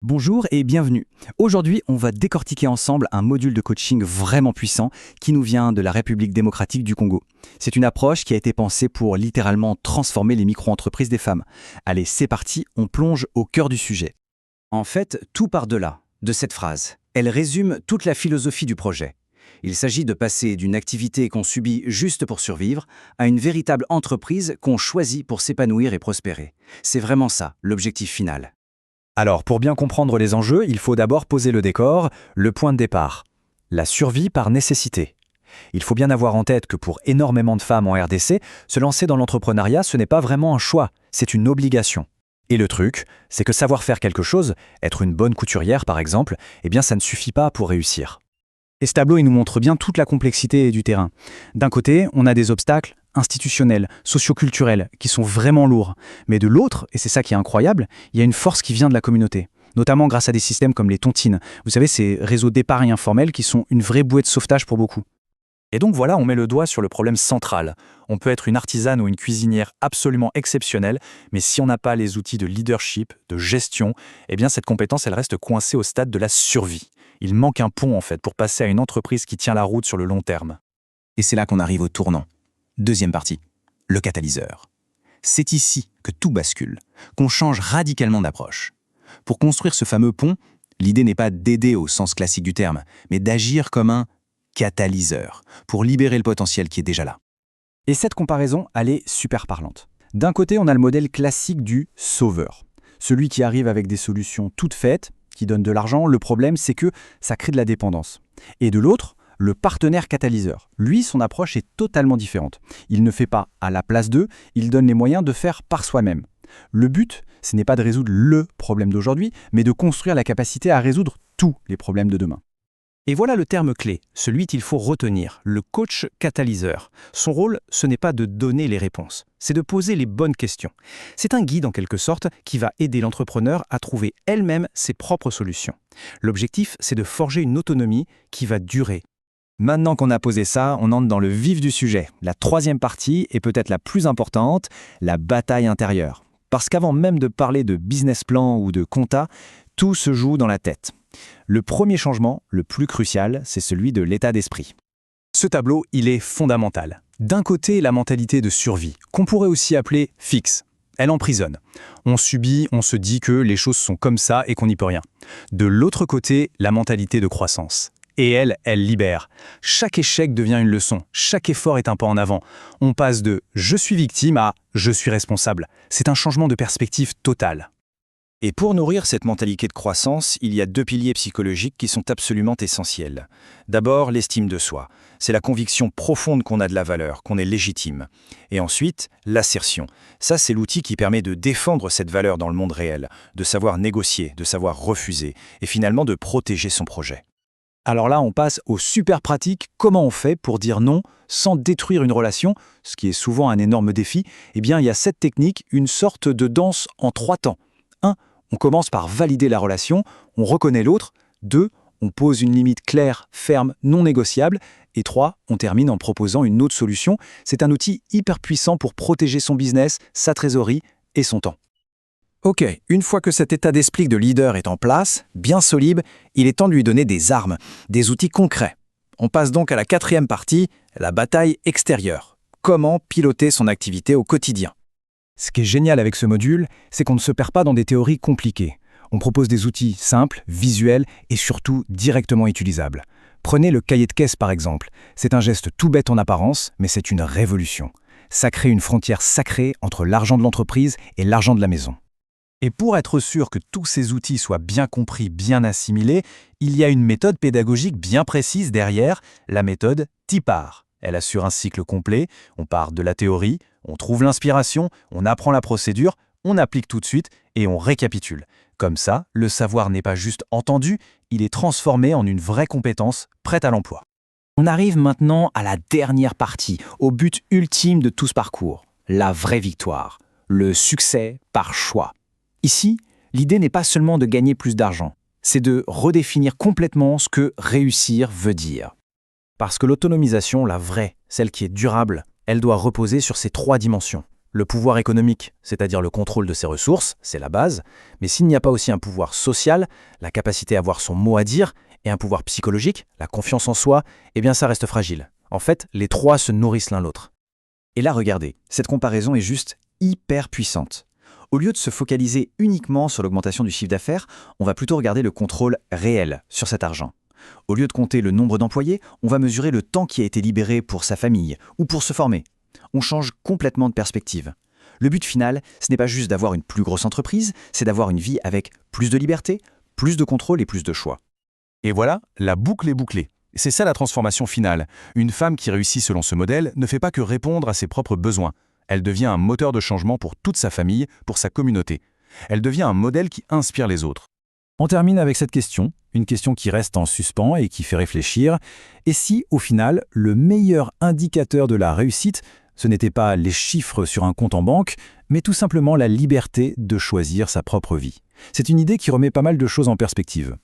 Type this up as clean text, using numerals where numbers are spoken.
Bonjour et bienvenue. Aujourd'hui, on va décortiquer ensemble un module de coaching vraiment puissant qui nous vient de la République démocratique du Congo. C'est une approche qui a été pensée pour littéralement transformer les micro-entreprises des femmes. Allez, c'est parti, on plonge au cœur du sujet. En fait, tout part de là, de cette phrase. Elle résume toute la philosophie du projet. Il s'agit de passer d'une activité qu'on subit juste pour survivre à une véritable entreprise qu'on choisit pour s'épanouir et prospérer. C'est vraiment ça, l'objectif final. Alors, pour bien comprendre les enjeux, il faut d'abord poser le décor, le point de départ. La survie par nécessité. Il faut bien avoir en tête que pour énormément de femmes en RDC, se lancer dans l'entrepreneuriat, ce n'est pas vraiment un choix, c'est une obligation. Et le truc, c'est que savoir faire quelque chose, être une bonne couturière par exemple, eh bien ça ne suffit pas pour réussir. Et ce tableau, il nous montre bien toute la complexité du terrain. D'un côté, on a des obstacles institutionnels, socioculturels, qui sont vraiment lourds. Mais de l'autre, et c'est ça qui est incroyable, il y a une force qui vient de la communauté. Notamment grâce à des systèmes comme les tontines. Vous savez, ces réseaux d'épargne informels qui sont une vraie bouée de sauvetage pour beaucoup. Et donc voilà, on met le doigt sur le problème central. On peut être une artisane ou une cuisinière absolument exceptionnelle, mais si on n'a pas les outils de leadership, de gestion, eh bien cette compétence, elle reste coincée au stade de la survie. Il manque un pont en fait pour passer à une entreprise qui tient la route sur le long terme. Et c'est là qu'on arrive au tournant. Deuxième partie, le catalyseur. C'est ici que tout bascule, qu'on change radicalement d'approche. Pour construire ce fameux pont, l'idée n'est pas d'aider au sens classique du terme, mais d'agir comme un catalyseur, pour libérer le potentiel qui est déjà là. Et cette comparaison, elle est super parlante. D'un côté, on a le modèle classique du sauveur. Celui qui arrive avec des solutions toutes faites, qui donne de l'argent. Le problème, c'est que ça crée de la dépendance. Et de l'autre, le partenaire catalyseur. Lui, son approche est totalement différente. Il ne fait pas à la place d'eux, il donne les moyens de faire par soi-même. Le but, ce n'est pas de résoudre le problème d'aujourd'hui, mais de construire la capacité à résoudre tous les problèmes de demain. Et voilà le terme clé, celui qu'il faut retenir, le coach catalyseur. Son rôle, ce n'est pas de donner les réponses, c'est de poser les bonnes questions. C'est un guide en quelque sorte qui va aider l'entrepreneur à trouver elle-même ses propres solutions. L'objectif, c'est de forger une autonomie qui va durer. Maintenant qu'on a posé ça, on entre dans le vif du sujet. La troisième partie est peut-être la plus importante, la bataille intérieure. Parce qu'avant même de parler de business plan ou de compta, tout se joue dans la tête. Le premier changement, le plus crucial, c'est celui de l'état d'esprit. Ce tableau, il est fondamental. D'un côté, la mentalité de survie, qu'on pourrait aussi appeler fixe. Elle emprisonne. On subit, on se dit que les choses sont comme ça et qu'on n'y peut rien. De l'autre côté, la mentalité de croissance. Et elle libère. Chaque échec devient une leçon, chaque effort est un pas en avant. On passe de « je suis victime » à « je suis responsable ». C'est un changement de perspective total. Et pour nourrir cette mentalité de croissance, il y a deux piliers psychologiques qui sont absolument essentiels. D'abord, l'estime de soi. C'est la conviction profonde qu'on a de la valeur, qu'on est légitime. Et ensuite, l'assertion. Ça, c'est l'outil qui permet de défendre cette valeur dans le monde réel, de savoir négocier, de savoir refuser, et finalement de protéger son projet. Alors là, on passe au super pratique. Comment on fait pour dire non sans détruire une relation, ce qui est souvent un énorme défi? Eh bien, il y a cette technique, une sorte de danse en 3 temps. 1. On commence par valider la relation, on reconnaît l'autre. 2. On pose une limite claire, ferme, non négociable. Et 3. On termine en proposant une autre solution. C'est un outil hyper puissant pour protéger son business, sa trésorerie et son temps. Ok, une fois que cet état d'esprit de leader est en place, bien solide, il est temps de lui donner des armes, des outils concrets. On passe donc à la 4e partie, la bataille extérieure. Comment piloter son activité au quotidien? Ce qui est génial avec ce module, c'est qu'on ne se perd pas dans des théories compliquées. On propose des outils simples, visuels et surtout directement utilisables. Prenez le cahier de caisse par exemple. C'est un geste tout bête en apparence, mais c'est une révolution. Ça crée une frontière sacrée entre l'argent de l'entreprise et l'argent de la maison. Et pour être sûr que tous ces outils soient bien compris, bien assimilés, il y a une méthode pédagogique bien précise derrière, la méthode TIPAR. Elle assure un cycle complet, on part de la théorie, on trouve l'inspiration, on apprend la procédure, on applique tout de suite et on récapitule. Comme ça, le savoir n'est pas juste entendu, il est transformé en une vraie compétence prête à l'emploi. On arrive maintenant à la dernière partie, au but ultime de tout ce parcours, la vraie victoire, le succès par choix. Ici, l'idée n'est pas seulement de gagner plus d'argent, c'est de redéfinir complètement ce que réussir veut dire. Parce que l'autonomisation, la vraie, celle qui est durable, elle doit reposer sur ces 3 dimensions. Le pouvoir économique, c'est-à-dire le contrôle de ses ressources, c'est la base, mais s'il n'y a pas aussi un pouvoir social, la capacité à avoir son mot à dire, et un pouvoir psychologique, la confiance en soi, eh bien ça reste fragile. En fait, les trois se nourrissent l'un l'autre. Et là, regardez, cette comparaison est juste hyper puissante. Au lieu de se focaliser uniquement sur l'augmentation du chiffre d'affaires, on va plutôt regarder le contrôle réel sur cet argent. Au lieu de compter le nombre d'employés, on va mesurer le temps qui a été libéré pour sa famille ou pour se former. On change complètement de perspective. Le but final, ce n'est pas juste d'avoir une plus grosse entreprise, c'est d'avoir une vie avec plus de liberté, plus de contrôle et plus de choix. Et voilà, la boucle est bouclée. C'est ça la transformation finale. Une femme qui réussit selon ce modèle ne fait pas que répondre à ses propres besoins. Elle devient un moteur de changement pour toute sa famille, pour sa communauté. Elle devient un modèle qui inspire les autres. On termine avec cette question, une question qui reste en suspens et qui fait réfléchir. Et si, au final, le meilleur indicateur de la réussite, ce n'était pas les chiffres sur un compte en banque, mais tout simplement la liberté de choisir sa propre vie? C'est une idée qui remet pas mal de choses en perspective.